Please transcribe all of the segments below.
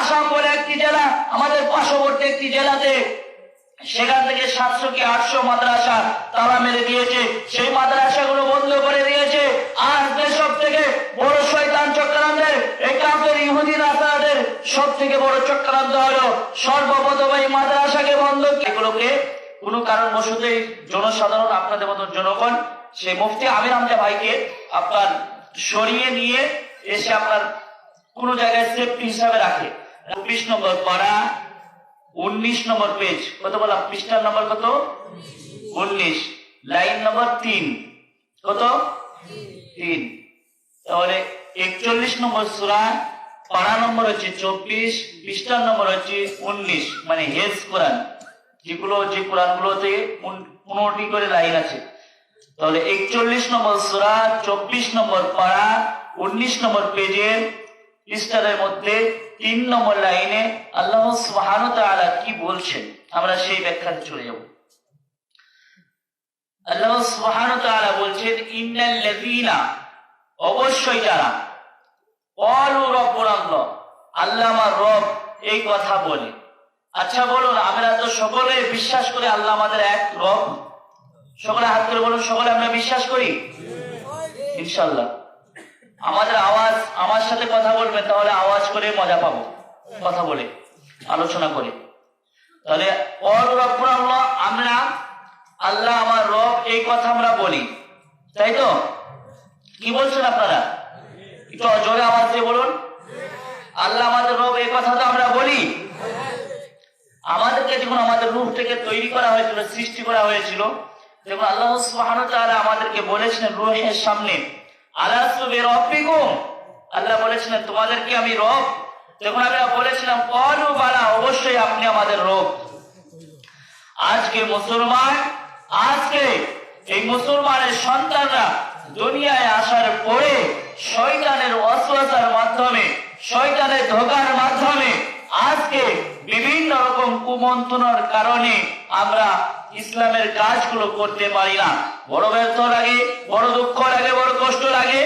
আসাম বলে একটি জেলা, আমাদের পার্শ্ববর্তী একটি জেলাতে, সেখান থেকে 700 কি 800 মাদ্রাসা তালা মেরে দিয়েছে, সেই মাদ্রাসাগুলো বন্ধ করে দিয়েছে। আর সব থেকে বড় শয়তান চক্রান্তের, এই কাফের ইহুদি নাসারাদের সব থেকে বড় চক্রান্ত হলো সর্বপ্রথম এই মাদ্রাসাকে বন্ধ। এগুলোকে কোনো কারণবশতই জনসাধারণ, আপনাদের মতো জনগণ, সেই মুফতি আমির হামজা ভাইকে আপনার সরিয়ে নিয়ে এসে আপনার কোন জায়গায় সেফটি হিসাবে রাখে। 24 নম্বর পারা, 19 নম্বর পেজ, কত বলা, পৃষ্ঠার নম্বর কত, 19, লাইন নম্বর 3, কত 3। তাহলে 41 নম্বর সূরা, পারা নম্বর হচ্ছে 24, পৃষ্ঠার নম্বর হচ্ছে 19, মানে হেজ কোরআন, যে কোরআনগুলোতে 15টি করে লাইন আছে। তাহলে 41 নম্বর সূরা, 24 নম্বর পারা, 19 নম্বর পেজের পৃষ্ঠার মধ্যে 3 নম্বর লাইনে আল্লাহ সুবহানাহু ওয়া তাআলা কি বলছেন, আমরা সেই ব্যাখ্যাতে চলে যাব। আল্লাহ সুবহানাহু ওয়া তাআলা বলছেন, ইন্নাল্লাযীনা, অবশ্যই যারা, ক্বালু রাব্বুনা আল্লাহ, আল্লাহ আমার রব, এই কথা বলে। আচ্ছা বলুন, আমরা তো সকলে বিশ্বাস করি আল্লাহ আমাদের এক রব? সকলে হাত করে বলুন, সকলে আমরা বিশ্বাস করি ইনশাআল্লাহ। আমাদের আওয়াজ, আমার সাথে কথা বলবেন, তাহলে আওয়াজ করে মজা পাবো, কথা বলে আলোচনা করে। তাহলে ক্বালু রাব্বুনা আল্লাহ, আমরা আল্লাহ আমার রব, এই কথা আমরা বলি, তাই তো? কি বলছেন আপনারা? একটু জোরে আওয়াজ দিয়ে বলুন, আল্লাহ আমাদের রব, এই কথা তো আমরা বলি। আমাদেরকে যখন আমাদের রূহ থেকে তৈরি করা হয়েছিল, সৃষ্টি করা হয়েছিল, যখন আল্লাহ সুবহানাহু ওয়া তাআলা আমাদেরকে বলেছিলেন রূহের সামনে, আলাস্তু বিরাব্বিকুম, আল্লাহ বলেছিলেন তোমাদের কি আমি রব? তখন আমরা বলেছিলাম ক্বালু বালা, অবশ্যই আপনি আমাদের রব। আজকে মুসলমান, আজকে এই মুসলমানের সন্তানরা দুনিয়ায় আসার পরে শয়তানের ওয়াসওয়াসার মাধ্যমে, শয়তানের ধোঁকার মাধ্যমে আজকে বিভিন্ন রকম কুমন্ত্রণার কারণে আমরা ইসলামের কাজগুলো করতে পারি না। বড় ব্যর্থ লাগে, বড় দুঃখ লাগে, বড় কষ্ট লাগে।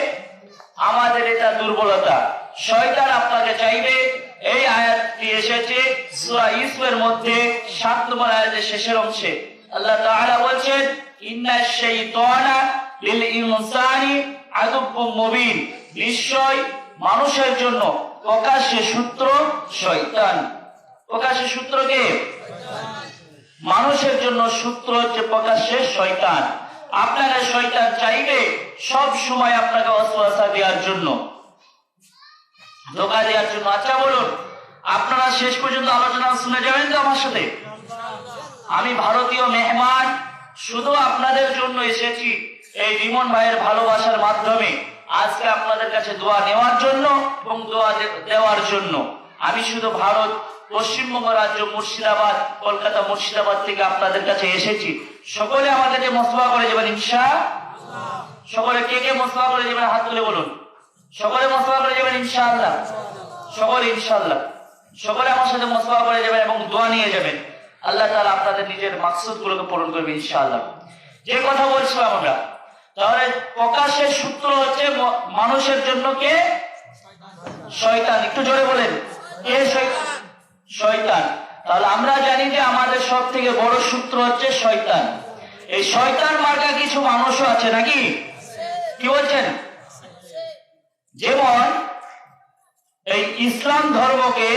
আমাদের এটা দুর্বলতা। শয়তান আপনাকে চাইবে, এই আয়াতটি এসেছে সূরা ইউসুফের মধ্যে 7 নম্বর আয়াতের শেষের অংশে। আল্লাহ তাআলা বলছেন, ইন্নাশ শাইতানা লিল ইনসানি আদুব্বুম মুবিন, নিশ্চয় মানুষের জন্য প্রকাশ্যে শত্রু শয়তান। প্রকাশ্যে শত্রু কে? মানুষের জন্য শত্রু হচ্ছে প্রকাশ্যে শয়তান। আপনাকে শয়তান চাইবে সব সময় আপনাকে ওয়াসওয়াসা দেওয়ার জন্য, ধোঁকা দেওয়ার জন্য। আচ্ছা বলুন, আপনারা শেষ পর্যন্ত আলোচনা শুনে যাবেন তো আমার সাথে? আমি ভারতীয় মেহমান, শুধু আপনাদের জন্য এসেছি, এই রিমন ভাইয়ের ভালোবাসার মাধ্যমে আজকে আপনাদের কাছে দোয়া নেওয়ার জন্য এবং দোয়া দেওয়ার জন্য। আমি শুধু ভারত, পশ্চিমবঙ্গ রাজ্য, মুর্শিদাবাদ, কলকাতা মুর্শিদাবাদ থেকে আপনাদের কাছে এসেছি। সকলে আমাদেরকে মুসলমান করে যাবেন ইনশাআল্লাহ। সকলে কে কে মুসলমান করে যাবেন হাত তুলে বলুন। সকলে মুসলমান করে যাবেন ইনশাআল্লাহ। সকলে ইনশাআল্লাহ, সকলে আমার সাথে মুসলমান করে যাবেন এবং দোয়া নিয়ে যাবেন। আল্লাহ তাআলা আপনাদের নিজের মাকসুদ গুলোকে পূরণ করবে ইনশাআল্লাহ। যে কথা বলছিলাম আমরা, তাহলে প্রকাশের সূত্র হচ্ছে মানুষের জন্য কে? শয়তান। একটু জোরে বলেন, কে শয়তান? তাহলে আমরা জানি যে আমাদের সব থেকে বড় সূত্র হচ্ছে শয়তান। এই শয়তান মার্কা কিছু মানুষও আছে নাকি? কি বলছেন? যেমন এই ইসলাম ধর্মকে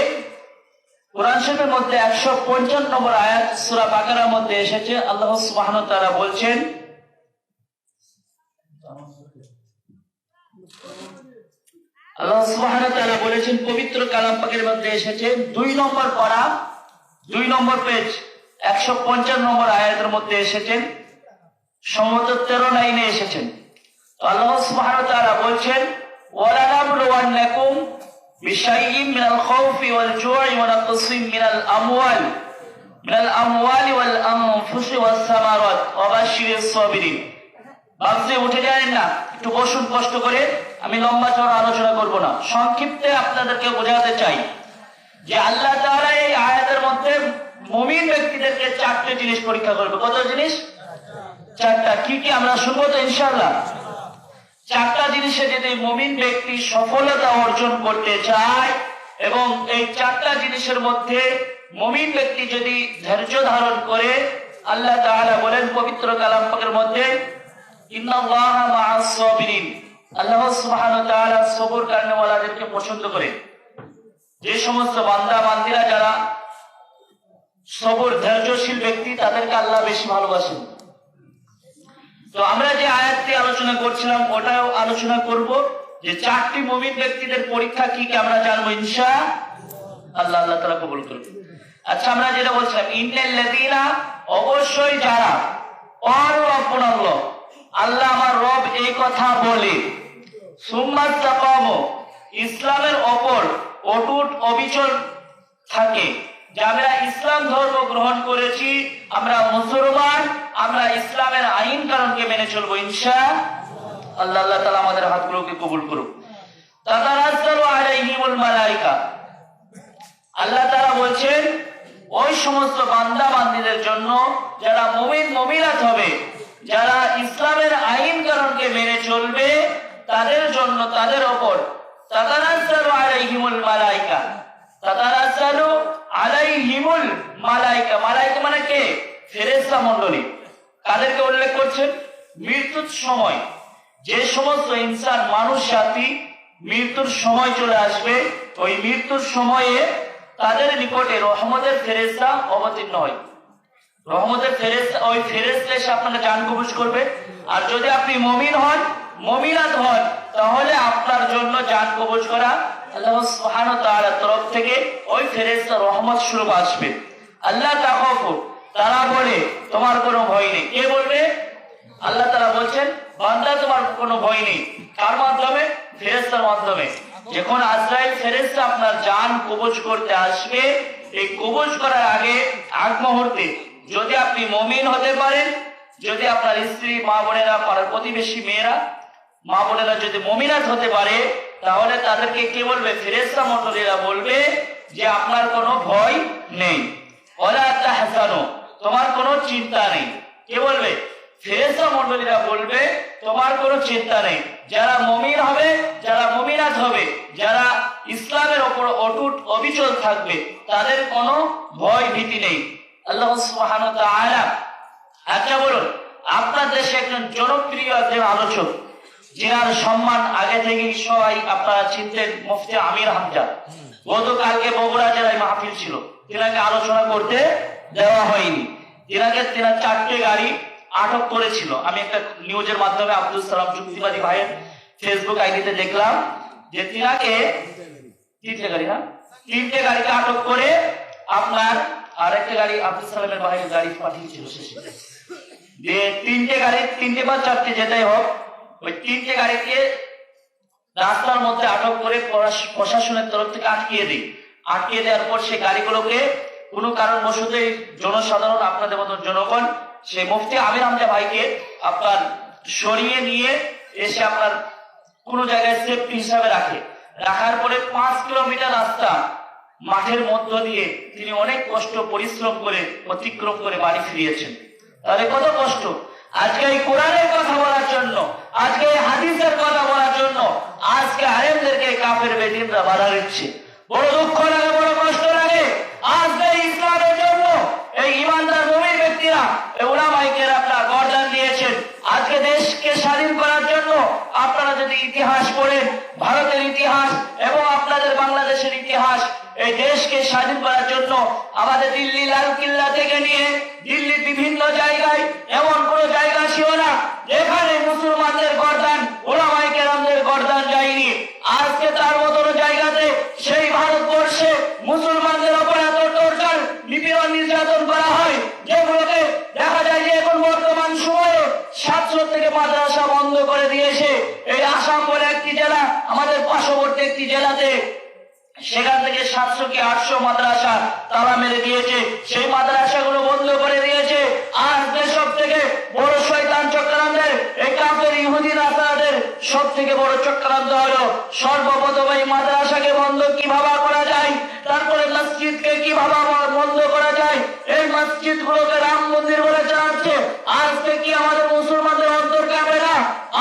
কোরআন শরীফের মধ্যে 155 নম্বর আয়াত সূরা বাকারার মধ্যে এসেছে। আল্লাহ সুবহানাহু ওয়া তাআলা বলছেন, আল্লাহ সুবহানাহু ওয়া তাআলা বলেছেন, পবিত্র কালাম পাকের মধ্যে এসেছে 2 নম্বর পারা, 2 নম্বর পেজ, 155 নম্বর আয়াতের মধ্যে এসেছেন, সম্ভবত 13 লাইনে এসেছেন। তো আল্লাহ সুবহানাহু ওয়া তাআলা বলছেন, ওয়ালা নাবলুওয়ান্নাকুম বিশাইইম মিনাল খাউফি ওয়াল জু'i ওয়া নাকসিম মিনাল আমওয়ালি ওয়াল আনফুসি ওয়াস সামারাত ওয়া বাশশিরিস সাবিরিন। বাসে উঠে যাবেন না, একটু বসুন কষ্ট করে। আমি লম্বা চড়া আলোচনা করব না, সংক্ষিপ্তে আপনাদেরকে বোঝাতে চাই যে আল্লাহ তাআলা এই আয়াতের মধ্যে মুমিন ব্যক্তিদেরকে 4টে জিনিস পরীক্ষা করবে। কত জিনিস? 4টা। কি কি আমরা শুনবো তো ইনশাআল্লাহ। 4টা জিনিসে যদি মুমিন ব্যক্তি সফলতা অর্জন করতে চায়, এবং এই চারটা জিনিসের মধ্যে মুমিন ব্যক্তি যদি ধৈর্য ধারণ করে, আল্লাহ তাআলা বলেন পবিত্র কালাম পাকের মধ্যে, ইন্নাল্লাহা মা'আস সাবিরিন, আল্লাহ সুবহানাহু ওয়া তাআলা সবর কারনেওয়ালাদেরকে পছন্দ করে। যে সমস্ত বান্দা বান্দিরা যারা সবর ধৈর্যশীল ব্যক্তি, তাদেরকে আল্লাহ বেশি ভালোবাসেন। তো আমরা যে আয়াতটি আলোচনা করছিলাম ওটাও আলোচনা করব, যে চারটি মুমিন ব্যক্তিদের পরীক্ষা কি কি আমরা জানবো ইনশাআল্লাহ। আল্লাহ তাআলা কবুল করুন। আচ্ছা, আমরা যেটা বলছিলাম, ইন্নাল্লাযীনা, অবশ্যই যারা, আর রাব্বুনাল্লাহ, আল্লাহ আমার রব এই কথা বলে, সুম্মা ইসতাকামু, ইসলামের ওপর অটুট অবিচল থাকে, যে আমরা ইসলাম ধর্ম গ্রহণ করেছি, আমরা মুসলমান, আমরা ইসলামের আইন কানুনকে মেনে চলবো ইনশাআল্লাহ। আল্লাহ তাআলা আমাদের হাতগুলোকে কবুল করুক। তাতানাজ্জালু আলাইহিমুল মালায়েকা, আল্লাহ তাআলা বলছেন ওই সমস্ত বান্দা বান্দীদের জন্য যারা মুমিন মুমিনাত হবে, যারা ইসলামের আইন কানুনকে মেনে চলবে, তাদের জন্য, তাদের উপর তাতানাজ্জালু আলাইহিমুল মালায়েকা, তাতানাজ্জালু আলাইহিমুল মালায়েকা, মালায়েকা মানে কে? ফেরেশতা মণ্ডলী। কাদেরকে উল্লেখ করছেন? মৃত্যুর সময় যে সমস্ত ইনসান, মানুষ জাতি মৃত্যুর সময় চলে আসবে, ওই মৃত্যুর সময়ে তাদের নিকটে রহমতের ফেরেশতা অবতীর্ণ হয়। রহমতের ফেরেশতা, ওই ফেরেশতা এসে আপনাকে জান কবজ করবে। আর যদি আপনি মুমিন হন, মুমিনাত হন, তাহলে আপনার জন্য জান কবজ করা আল্লাহ সুবহানাহু ওয়া তাআলার তরফ থেকে ওই ফেরেশতা রহমত স্বরূপ আসবে। আল্লাহ তাখাফু, তারা বলে তোমার কোনো ভয় নেই। কে বলবে? আল্লাহ তাআলা বলছেন, বান্দা তোমার কোনো ভয় নেই। কার মাধ্যমে? ফেরেশতার মাধ্যমে। যখন আজরাইল ফেরেশতা আপনার জান কবজ করতে আসবে, এই কবজ করার আগে, আগ মুহূর্তে যদি আপনি মুমিন হতে পারেন, যদি আপনার স্ত্রী, মা বোনেরা, পাড়ার প্রতিবেশী মেয়েরা, মা বোনেরা যদি মুমিনাত হতে পারে, তাহলে তাদেরকে কে বলবে? ফেরেশতা মণ্ডলীরা বলবে যে আপনার কোনো ভয় নেই, ওয়ালা তাহজানু, তোমার কোনো চিন্তা নেই। কে বলবে? ফেরেশতা মণ্ডলীরা বলবে তোমার কোনো চিন্তা নেই। যারা মুমিন হবে, যারা মুমিনাত হবে, যারা ইসলামের উপর অটুট অবিচল থাকবে, তাদের কোনো ভয় ভীতি নেই। আল্লাহ সুবহানাহু ওয়া তাআলা, আচ্ছা বলুন, আপনার দেশে একজন জনপ্রিয় একজন আলোচক, যার সম্মান আগে থেকেই সবাই আপনারা চিনতেন, মুফতি আমির হামজা। গতকালকে বগুড়া জেলায় মাহফিল ছিল, তিনাকে আলোচনা করতে দেওয়া হয়নি। তিনার 4টে গাড়ি আটক করেছিল। আমি একটা নিউজের মাধ্যমে আব্দুল সালাম যুক্তিবাদী ভাইয়ের ফেসবুক আইডিতে দেখলাম যে তিনাকে 3টে গাড়ি, হ্যাঁ 3টে গাড়িকে আটক করে আপনার আরেকটা গাড়ি আব্দুল সালামের ভাইয়ের গাড়ি পাঠিয়েছিল শেষে। যে 3টে গাড়ি, 3টে বা 4টে যেটাই হোক, ওই 3টে গাড়িকে রাস্তার মধ্যে আটক করে প্রশাসনের তরফ থেকে আটকিয়ে দিই। আটকিয়ে দেওয়ার পর সেই গাড়িগুলোকে কোনো কারণবশত জনসাধারণ, আপনাদের মতো জনগণ, সেই মুফতি আমির হামজা ভাইকে আপনার সরিয়ে নিয়ে এসে আপনার কোনো জায়গায় সেফটি হিসাবে রাখে। রাখার পরে 5 কিলোমিটার রাস্তা মাঠের মধ্য দিয়ে তিনি অনেক কষ্ট পরিশ্রম করে অতিক্রম করে বাড়ি ফিরিয়েছেন। তাহলে কত কষ্ট! আজকে এই কোরআনের কথা বলার জন্য, আজকে এই হাদিসের কথা বলার জন্য আজকে আলেমদেরকে কাফের বেদিনরা বাধা দিচ্ছে। বড় দুঃখ লাগে, বড় কষ্ট লাগে। আজকে ইসলামের জন্য এই ইমানদার মুমিন ব্যক্তিরা, এই উলামায়ে কেরামরা গর্দান দিয়েছেন। আজকে দেশকে স্বাধীন করার জন্য আপনারা যদি ইতিহাস পড়েন, ভারতের ইতিহাস এবং আপনাদের বাংলাদেশের ইতিহাস, এই দেশকে স্বাধীন করার জন্য আমাদের দিল্লি লালকিল্লা থেকে নিয়ে দিল্লির বিভিন্ন জায়গায় এমন কোনো জায়গা ছিল না যেখানে মুসলমানদের গর্দান, উলামায়ে কেরামদের গর্দান যায়নি। আজকে তার মতো জায়গাতে সেই ভারতবর্ষে মুসলমানদের উপর এত টর্চার, নিপীড়ন, নির্যাতন করা হয়, যেগুলোকে দেখা যায় যে এখন বর্তমান সময়ে 700 থেকে মাদ্রাসা বন্ধ করে দিয়েছে। এই আসাম বলে একটি জেলা, আমাদের পার্শ্ববর্তী একটি জেলাতে, সেখান থেকে 700 কি 800 মাদ্রাসা তালা মেরে দিয়েছে। সেই মাদ্রাসাগুলো বন্ধ করে দিয়েছে। আর সব থেকে বড় শয়তান চক্রান্তের, এই কাফের ইহুদি নাসারাদের সব থেকে বড় চক্রান্ত হলো সর্বপ্রথম এই মাদ্রাসাকে বন্ধ কিভাবে করা যায়, তারপরে মসজিদকে কিভাবে বন্ধ করা যায়, এই মসজিদগুলোকে রাম মন্দির বলে চালাচ্ছে। আজকে কি আমাদের মুসলমানদের অন্তর কাঁপে না?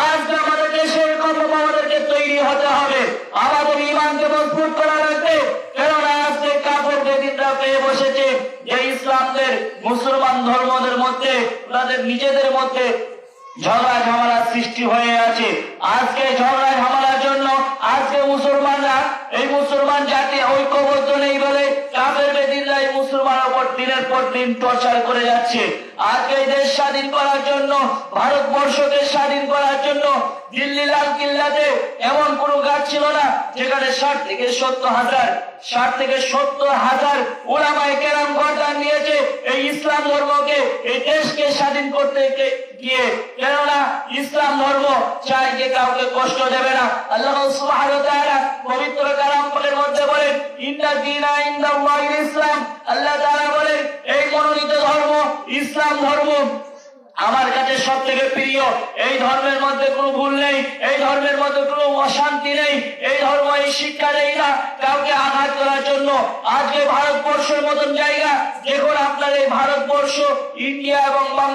আজকে আমাদের দেশের কর্ম আমাদেরকে তৈরি হতে হবে, আমাদের ইমানকে মজবুত করা লাগবে। মুসলমান ধর্মদের মধ্যে তাদের নিজেদের মধ্যে ঝগড়া ঝামেলা সৃষ্টি হয়ে আছে। আজকে ঝগড়া ঝামেলার জন্য আজকে মুসলমানরা এই মুসলমান জাতি ঐক্যবদ্ধ নেই বলে কাফের বেদিনরা এই মুসলমানের উপর দিনের পর দিন টর্চার করে যাচ্ছে। আজকে দেশ স্বাধীন করার জন্য, ভারতবর্ষকে স্বাধীন করার জন্য দিল্লি লাল কিল্লাতে এমন কোন গাছ ছিল না যেখানে 60 থেকে 70 হাজার উলামায়ে কেরাম গর্দান নিয়েছে এই ইসলাম ধর্মকে, এই দেশকে স্বাধীন করতে গিয়ে। কেননা ইসলাম ধর্ম চায় যে কাউকে কষ্ট দেবে না। আল্লাহ সুবহানাহু ওয়া তাআলা পবিত্র কালাম পাকের মধ্যে বলেন, ইন্না দীনা ইনদাল্লাহিল ইসলাম। আল্লাহ তাআলা বলেন, এই মনোনীত ধর্ম ইসলাম ধর্ম আমার কাছে সব থেকে প্রিয়। এই ধর্মের মধ্যে কোনো ভুল নেই, এই ধর্মের মধ্যে কোনো অশান্তি নেই। এই ধর্ম এই শিক্ষা দেয় না কাউকে আঘাত করার জন্য। আজকে ভারতবর্ষের মতন জায়গা, দেখুন আপনার এই ভারতবর্ষ, ইন্ডিয়া এবং বাংলা